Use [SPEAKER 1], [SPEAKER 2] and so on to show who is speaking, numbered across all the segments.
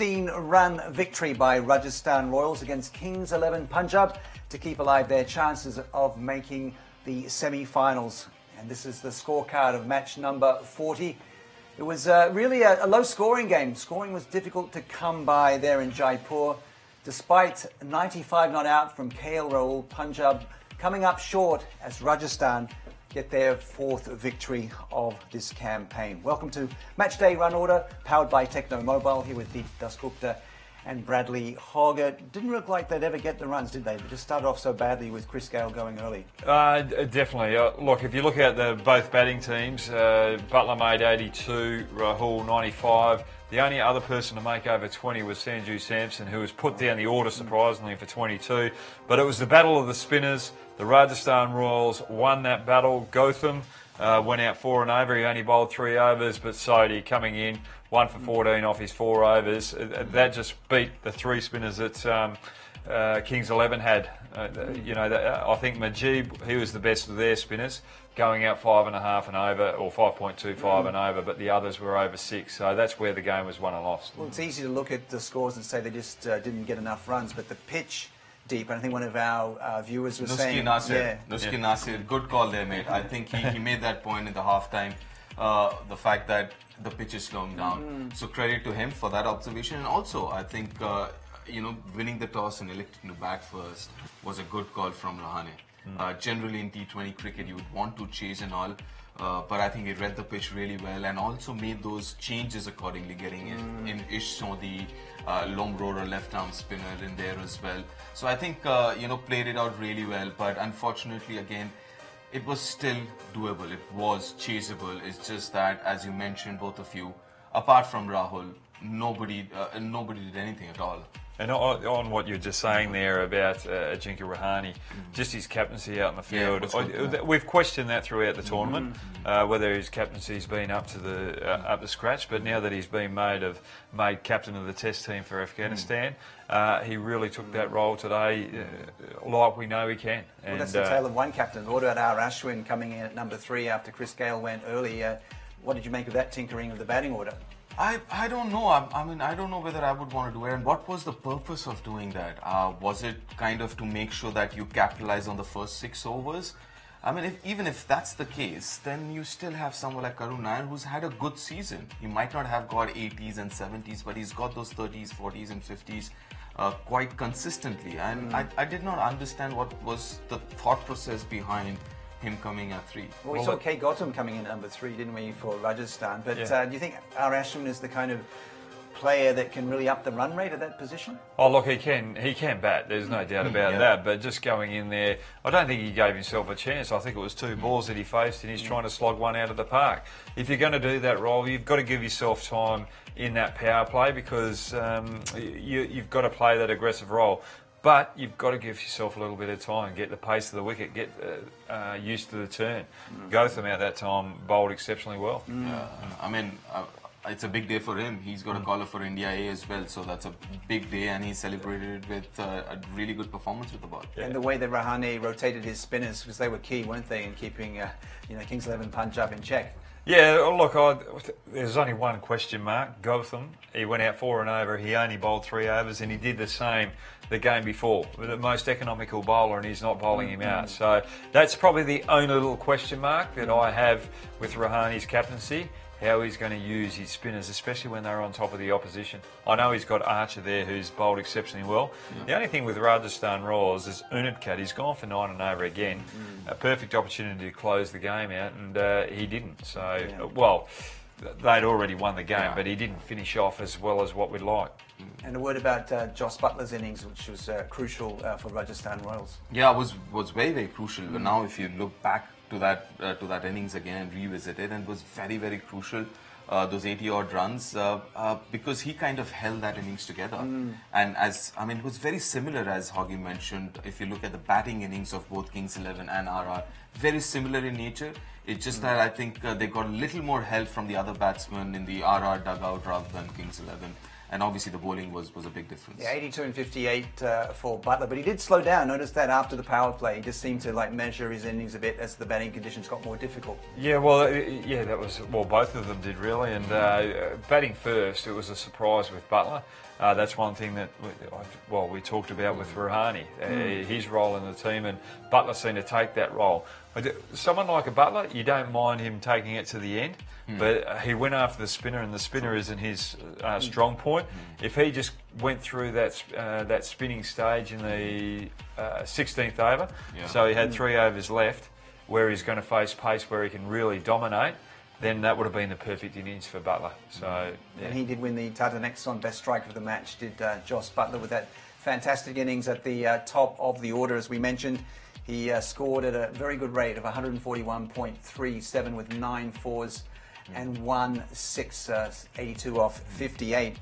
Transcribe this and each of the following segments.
[SPEAKER 1] 16-run victory by Rajasthan Royals against Kings 11 Punjab to keep alive their chances of making the semi-finals. And this is the scorecard of match number 40. It was really a low-scoring game. Scoring was difficult to come by there in Jaipur. Despite 95 not out from KL Rahul, Punjab coming up short as Rajasthan get their fourth victory of this campaign. Welcome to Matchday Runorder, powered by Techno Mobile, here with Deep Dasgupta and Bradley Hogg. Didn't look like they'd ever get the runs, did they? They just started off so badly with Chris Gale going early.
[SPEAKER 2] Definitely. Look, if you look at both batting teams, Butler made 82, Rahul 95. The only other person to make over 20 was Sanju Samson, who was put down the order, surprisingly, for 22. But it was the battle of the spinners. The Rajasthan Royals won that battle. Gautam went out 4 and over. He only bowled 3 overs, but Sodhi coming in 1 for 14 off his 4 overs. That just beat the 3 spinners that Kings 11 had. I think Majib, he was the best of their spinners, going out 5.5 and over, or 5.25 and over, but the others were over 6. So that's where the game was won and lost.
[SPEAKER 1] Well, it's easy to look at the scores and say they just didn't get enough runs, but the pitch deep, and I think one of our viewers was saying...
[SPEAKER 3] Nuski Nasir, good call there, mate. I think he made that point in the halftime, the fact that the pitch is slowing down. So credit to him for that observation. And also, I think, winning the toss and electing to bat first was a good call from Rahane. Generally in T20 cricket, you would want to chase and all, but I think he read the pitch really well and also made those changes accordingly, getting in Ish Sodhi, long roller left-arm spinner in there as well. So I think, played it out really well, but unfortunately, again, it was still doable. It was chaseable. It's just that, as you mentioned, both of you, apart from Rahul, nobody did anything at all.
[SPEAKER 2] And on what you're just saying there about Ajinkya Rahane, just his captaincy out in the field, we've questioned that throughout the tournament, whether his captaincy's been up to scratch. But now that he's been made captain of the Test team for Afghanistan, he really took that role today, like we know he can.
[SPEAKER 1] Well, that's the tale of one captain. What about our Ashwin coming in at number 3 after Chris Gale went early? What did you make of that tinkering of the batting order?
[SPEAKER 3] I don't know. I don't know whether I would want to do it. And what was the purpose of doing that? Was it kind of to make sure that you capitalize on the first 6 overs? I mean, even if that's the case, then you still have someone like Karun Nair who's had a good season. He might not have got 80s and 70s, but he's got those 30s, 40s and 50s quite consistently. And I did not understand what was the thought process behind him coming at 3.
[SPEAKER 1] Well, we saw K. Gautam coming in at number 3, didn't we, for Rajasthan? But do you think our Ashwin is the kind of player that can really up the run rate at that position?
[SPEAKER 2] Oh, look, he can bat. There's no doubt about that. But just going in there, I don't think he gave himself a chance. I think it was 2 balls that he faced, and he's trying to slog one out of the park. If you're going to do that role, you've got to give yourself time in that power play because you've got to play that aggressive role. But you've got to give yourself a little bit of time, get the pace of the wicket, get used to the turn. Gautam at that time bowled exceptionally well.
[SPEAKER 3] It's a big day for him. He's got a caller for India A as well, so that's a big day, and he celebrated it with a really good performance with the ball.
[SPEAKER 1] And the way that Rahane rotated his spinners, because they were key, weren't they, in keeping Kings 11 Punjab in check?
[SPEAKER 2] Yeah, look, there's only one question mark. Gautam, he went out 4 and over. He only bowled 3 overs, and he did the same the game before. The most economical bowler, and he's not bowling him out. So that's probably the only little question mark that I have with Rahane's captaincy. How he's going to use his spinners, especially when they're on top of the opposition. I know he's got Archer there who's bowled exceptionally well. The only thing with Rajasthan Royals is Unadkat. He's gone for 9 and over again. A perfect opportunity to close the game out, and he didn't. So, well, they'd already won the game, but he didn't finish off as well as what we'd like.
[SPEAKER 1] And a word about Jos Buttler's innings, which was crucial for Rajasthan Royals. Yeah,
[SPEAKER 3] it was very, very crucial. But now if you look back to that innings again and revisit it, and it was very, very crucial, those 80-odd runs, because he kind of held that innings together. And it was very similar, as Hoggy mentioned, if you look at the batting innings of both Kings 11 and RR, very similar in nature. It's just that I think they got a little more help from the other batsmen in the RR dugout rather than Kings 11. And obviously the bowling was a big difference.
[SPEAKER 1] Yeah, 82 and 58 for Butler, but he did slow down. Notice that after the power play, he just seemed to measure his innings a bit as the batting conditions got more difficult.
[SPEAKER 2] Yeah, that was both of them did really. And batting first, it was a surprise with Butler. That's one thing that we talked about with Rouhani, his role in the team, and Butler seemed to take that role. Someone like a Butler, you don't mind him taking it to the end, but he went after the spinner, and the spinner isn't his strong point. If he just went through that spinning stage in the 16th over, so he had 3 overs left, where he's going to face pace, where he can really dominate, then that would have been the perfect innings for Butler. So,
[SPEAKER 1] And he did win the Tata Nexon Best Striker of the Match, did Joss Butler, with that fantastic innings at the top of the order, as we mentioned. He scored at a very good rate of 141.37 with 9 fours and 1 6, 82 off 58.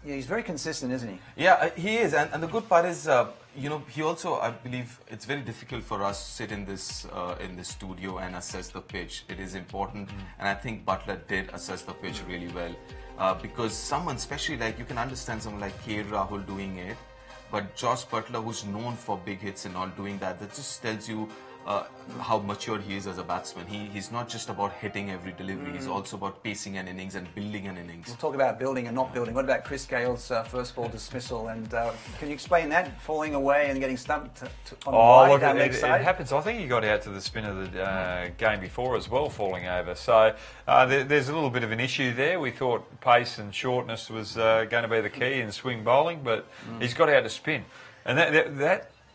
[SPEAKER 1] Yeah, he's very consistent, isn't he?
[SPEAKER 3] Yeah, he is, and the good part is, he also, I believe, it's very difficult for us to sit in this studio and assess the pitch. It is important, and I think Butler did assess the pitch really well, because someone, especially you can understand someone like KL Rahul doing it, but Josh Butler, who's known for big hits and all, doing that just tells you how mature he is as a batsman. He's not just about hitting every delivery, he's also about pacing an innings and building an innings.
[SPEAKER 1] We'll talk about building and not building. What about Chris Gale's first ball dismissal? And can you explain that? Falling away and getting stumped on the wide down leg side?
[SPEAKER 2] It happens. I think he got out to the spin of the game before as well, falling over. So there's a little bit of an issue there. We thought pace and shortness was going to be the key in swing bowling, but he's got out to spin. And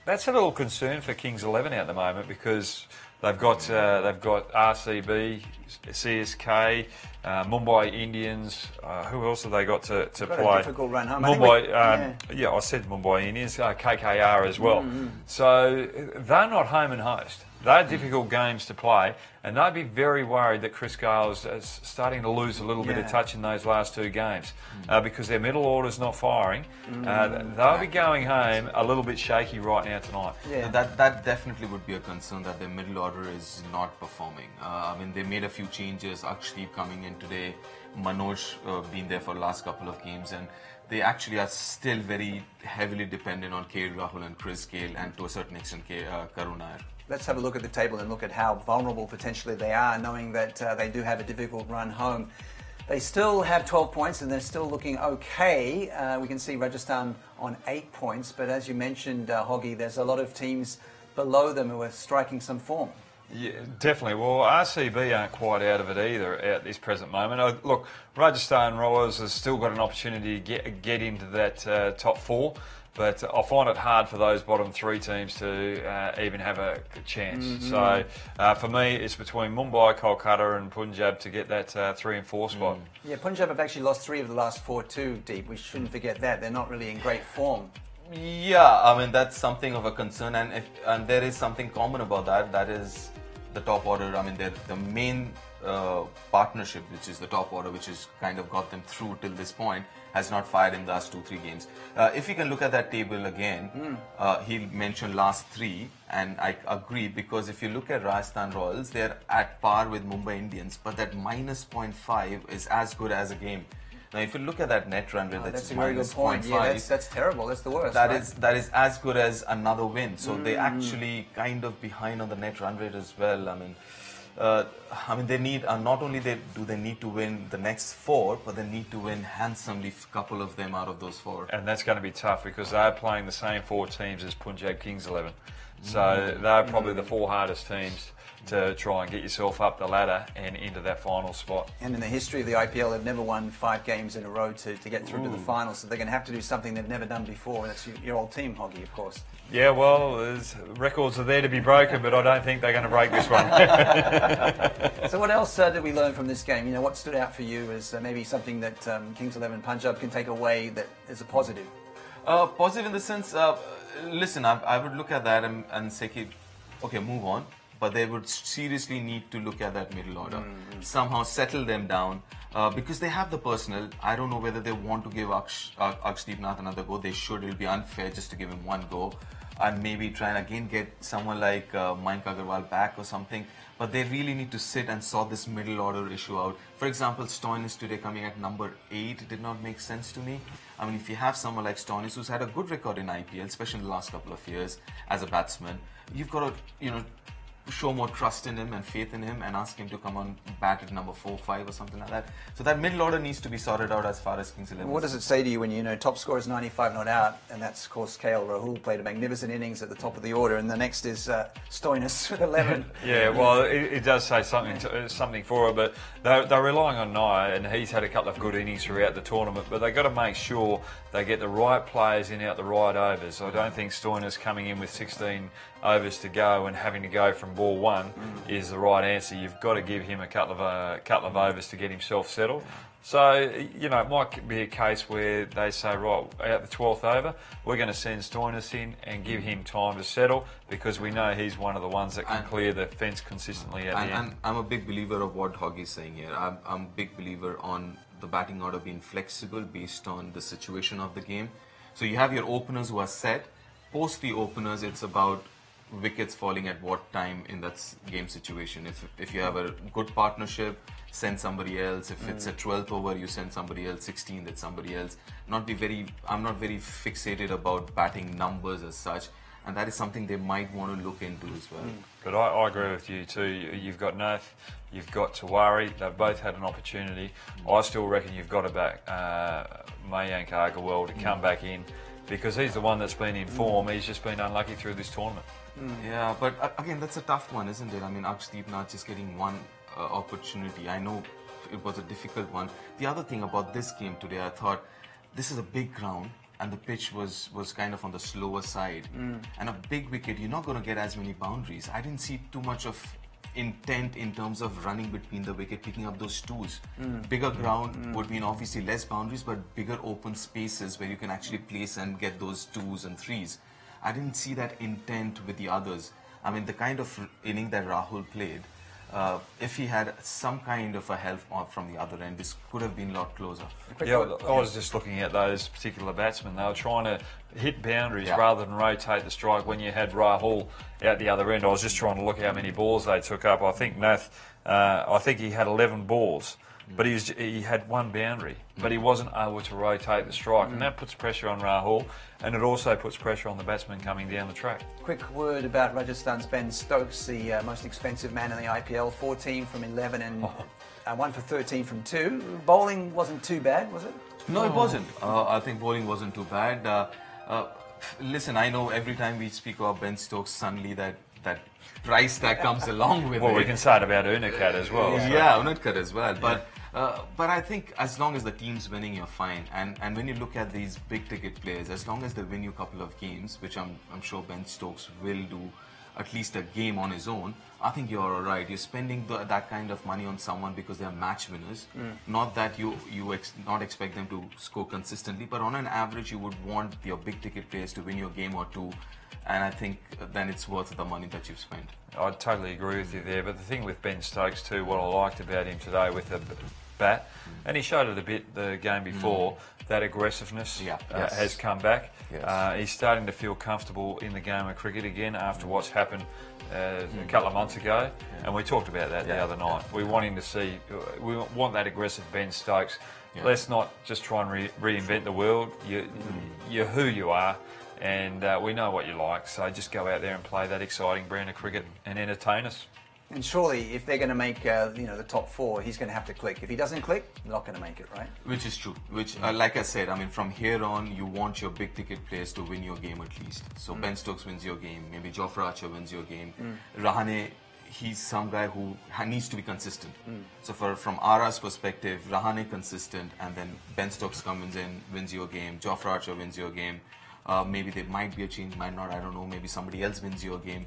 [SPEAKER 2] that's a little concern for Kings 11 at the moment, because they've got RCB, CSK, Mumbai Indians. Who else have they got to play?
[SPEAKER 1] A difficult run home.
[SPEAKER 2] Mumbai, I said Mumbai Indians, KKR as well. So they're not home and host. They're difficult games to play, and they'd be very worried that Chris Gale is starting to lose a little bit of touch in those last 2 games, because their middle order's not firing. They'll be going home a little bit shaky right now tonight.
[SPEAKER 3] Yeah. That definitely would be a concern, that their middle order is not performing. I mean, they made a few changes. Akshdeep coming in today, Manoj been there for the last couple of games, and they actually are still very heavily dependent on KL Rahul and Chris Gale, and to a certain extent Runorder.
[SPEAKER 1] Let's have a look at the table and look at how vulnerable potentially they are, knowing that they do have a difficult run home. They still have 12 points and they're still looking okay. We can see Rajasthan on 8 points, but as you mentioned, Hoggy, there's a lot of teams below them who are striking some form.
[SPEAKER 2] Yeah, definitely. Well, RCB aren't quite out of it either at this present moment. Look, Rajasthan Royals has still got an opportunity to get into that top 4. But I find it hard for those bottom 3 teams to even have a chance. So for me, it's between Mumbai, Kolkata and Punjab to get that 3 and 4 spot.
[SPEAKER 1] Yeah, Punjab have actually lost 3 of the last 4 too, Deep. We shouldn't forget that. They're not really in great form.
[SPEAKER 3] Yeah, I mean, that's something of a concern, and there is something common about that. That is the top order. I mean, the main partnership, which is the top order, which has kind of got them through till this point, has not fired in the last 2-3 games. If you can look at that table again, he mentioned last 3, and I agree, because if you look at Rajasthan Royals, they're at par with Mumbai Indians, but that minus 0.5 is as good as a game. Now, if you look at that net run rate,
[SPEAKER 1] that's a very good point. Yeah, that's terrible. That's the worst.
[SPEAKER 3] That is as good as another win. So they're actually kind of behind on the net run rate as well. I mean, they need not only do they need to win the next 4, but they need to win handsomely, a couple of them out of those 4.
[SPEAKER 2] And that's going to be tough, because they're playing the same 4 teams as Punjab Kings 11. So they're probably the 4 hardest teams to try and get yourself up the ladder and into that final spot.
[SPEAKER 1] And in the history of the IPL, they've never won 5 games in a row to get through to the final, so they're going to have to do something they've never done before. That's your old team, Hoggy, of course.
[SPEAKER 2] Yeah, well, records are there to be broken, but I don't think they're going to break this one.
[SPEAKER 1] So what else did we learn from this game? You know, what stood out for you as maybe something that Kings 11 Punjab can take away that is a positive?
[SPEAKER 3] Positive in the sense, listen, I would look at that and say, okay, move on. But they would seriously need to look at that middle order, somehow settle them down, because they have the personnel. I don't know whether they want to give Akshdeep Nath another go. They should. It will be unfair just to give him 1 go, and maybe try and again get someone like Mayank Agarwal back or something. But they really need to sit and sort this middle order issue out. For example, Stoinis today coming at number 8 did not make sense to me. I mean, if you have someone like Stoinis who's had a good record in IPL, especially in the last couple of years as a batsman, you've got to, show more trust in him and faith in him and ask him to come on bat at number 4, 5 or something like that. So that middle order needs to be sorted out as far as Kings 11.
[SPEAKER 1] What does it say to you when you know top scorer is 95 not out, and that's of course KL Rahul played a magnificent innings at the top of the order, and the next is Stoinis with 11.
[SPEAKER 2] Yeah, well, it does say something for her, but they're relying on Nye, and he's had a couple of good innings throughout the tournament, but they've got to make sure they get the right players in out the right overs. I don't think Stoinis coming in with 16 overs to go and having to go from ball one is the right answer. You've got to give him a couple of overs to get himself settled. So, you know, it might be a case where they say, right, out the 12th over, we're going to send Stoinis in and give him time to settle, because we know he's one of the ones that can clear the fence consistently at the end.
[SPEAKER 3] And I'm a big believer of what Hoggy's saying here. I'm a big believer on the batting order being flexible based on the situation of the game. So you have your openers who are set. Post the openers, it's about wickets falling at what time in that game situation. If you have a good partnership, send somebody else. If it's a 12th over, you send somebody else. 16th, it's somebody else. I'm not very fixated about batting numbers as such, and that is something they might want to look into as well.
[SPEAKER 2] But I agree with you too. You've got Nath, you've got Tawari. They've both had an opportunity. I still reckon you've got to back Mayank Agarwal to come back in, because he's the one that's been in form. He's just been unlucky through this tournament.
[SPEAKER 3] Yeah, but again, that's a tough one, isn't it? I mean, Arshdeep not just getting one opportunity. I know it was a difficult one. The other thing about this game today, I thought this is a big ground and the pitch was kind of on the slower side. And a big wicket, you're not going to get as many boundaries. I didn't see too much of intent in terms of running between the wicket, picking up those twos. Bigger ground would mean obviously less boundaries, but bigger open spaces where you can actually place and get those twos and threes. I didn't see that intent with the others. I mean, the kind of inning that Rahul played, if he had some kind of a help from the other end, this could have been a lot closer.
[SPEAKER 2] Yeah, I was just looking at those particular batsmen. They were trying to hit boundaries rather than rotate the strike. When you had Rahul out the other end, I was just trying to look how many balls they took up. I think Nath, I think he had 11 balls. But he had one boundary, but he wasn't able to rotate the strike, and that puts pressure on Rahul, and it also puts pressure on the batsman coming down the track.
[SPEAKER 1] Quick word about Rajasthan's Ben Stokes, the most expensive man in the IPL, 14 from 11 and 1 for 13 from 2. Bowling wasn't too bad, was it?
[SPEAKER 3] No, it wasn't. I think bowling wasn't too bad. Listen, I know every time we speak about Ben Stokes, suddenly that price that comes along with it.
[SPEAKER 2] Well, we can say it about Unadkat as well.
[SPEAKER 3] Yeah, Unadkat as well. But I think as long as the team's winning, you're fine. And when you look at these big ticket players, as long as they win you a couple of games, which I'm sure Ben Stokes will do, at least a game on his own, I think you're all right. You're spending that kind of money on someone because they're match winners. Not that you not expect them to score consistently, but on an average, you would want your big ticket players to win your game or two. And I think then it's worth the money that you've spent.
[SPEAKER 2] I totally agree with you there. But the thing with Ben Stokes too, what I liked about him today with the bat, and he showed it a bit the game before, that aggressiveness has come back. He's starting to feel comfortable in the game of cricket again after what's happened a couple of months ago, and we talked about that the other night. We want him to see, we want that aggressive Ben Stokes. Let's not just try and reinvent the world. You're who you are, and we know what you like, so just go out there and play that exciting brand of cricket and entertain us.
[SPEAKER 1] And surely, if they're going to make the top 4, he's going to have to click. If he doesn't click, they're not going to make it, right?
[SPEAKER 3] Which is true. Which, like I said, I mean, from here on, you want your big ticket players to win your game at least. So Ben Stokes wins your game. Maybe Jofra Archer wins your game. Rahane, he's some guy who needs to be consistent. So from Ara's perspective, Rahane consistent, and then Ben Stokes comes in, wins your game. Jofra Archer wins your game. Maybe there might be a change, might not, I don't know. Maybe somebody else wins your game.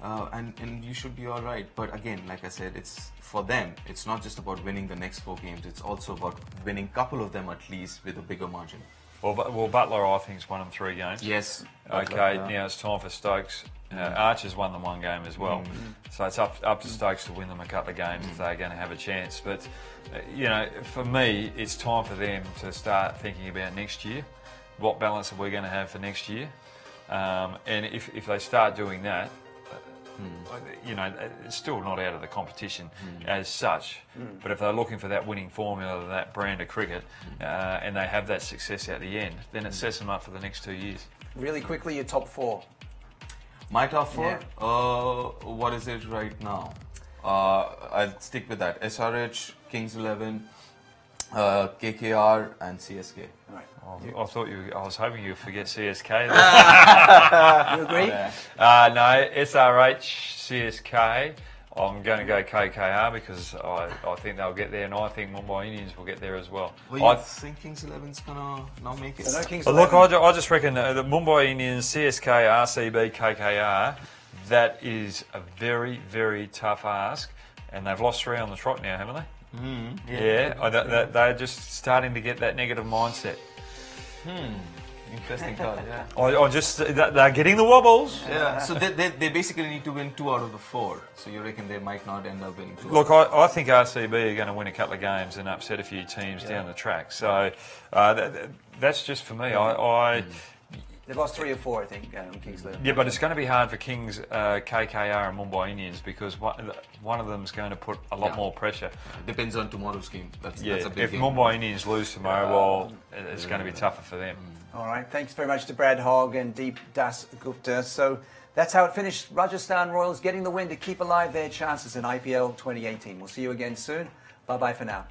[SPEAKER 3] And you should be all right. But again, like I said, it's for them. It's not just about winning the next 4 games. It's also about winning a couple of them at least with a bigger margin.
[SPEAKER 2] Well, Butler, I think, has won them 3 games.
[SPEAKER 3] Yes.
[SPEAKER 2] Okay, now it's time for Stokes. Archer's won them 1 game as well. So it's up to Stokes to win them a couple of games if they're going to have a chance. But, for me, it's time for them to start thinking about next year. What balance are we going to have for next year? And if they start doing that, it's still not out of the competition as such. But if they're looking for that winning formula, that brand of cricket, and they have that success at the end, then it sets them up for the next 2 years.
[SPEAKER 1] Really quickly, your top 4.
[SPEAKER 3] My top four?
[SPEAKER 1] Yeah.
[SPEAKER 3] What is it right now? I'll stick with that. SRH, Kings 11, KKR, and CSK.
[SPEAKER 1] All right.
[SPEAKER 2] I was hoping you'd forget CSK.
[SPEAKER 1] You agree?
[SPEAKER 2] No, SRH, CSK. I'm going to go KKR because I think they'll get there, and I think Mumbai Indians will get there as well.
[SPEAKER 3] Well, you think Kings 11's gonna not make it?
[SPEAKER 1] So no Kings
[SPEAKER 2] Look,
[SPEAKER 1] 11.
[SPEAKER 2] I just reckon the Mumbai Indians, CSK, RCB, KKR, that is a very, very tough ask, and they've lost 3 on the trot now, haven't they? They're just starting to get that negative mindset.
[SPEAKER 3] Interesting thought, yeah.
[SPEAKER 2] They're getting the wobbles.
[SPEAKER 3] Yeah, so they basically need to win 2 out of the 4. So you reckon they might not end up winning 2?
[SPEAKER 2] Look, I think RCB are going to win a couple of games and upset a few teams down the track. So that's just for me.
[SPEAKER 1] They've lost 3 or 4, I think, Kings 11.
[SPEAKER 2] Yeah, but it's going to be hard for Kings, KKR and Mumbai Indians because one of them's going to put a lot more pressure.
[SPEAKER 3] Depends on tomorrow's game. That's a big
[SPEAKER 2] if
[SPEAKER 3] game.
[SPEAKER 2] Mumbai Indians lose tomorrow, well, it's going to be tougher for them.
[SPEAKER 1] All right. Thanks very much to Brad Hogg and Deep Das Gupta. So that's how it finished. Rajasthan Royals getting the win to keep alive their chances in IPL 2018. We'll see you again soon. Bye-bye for now.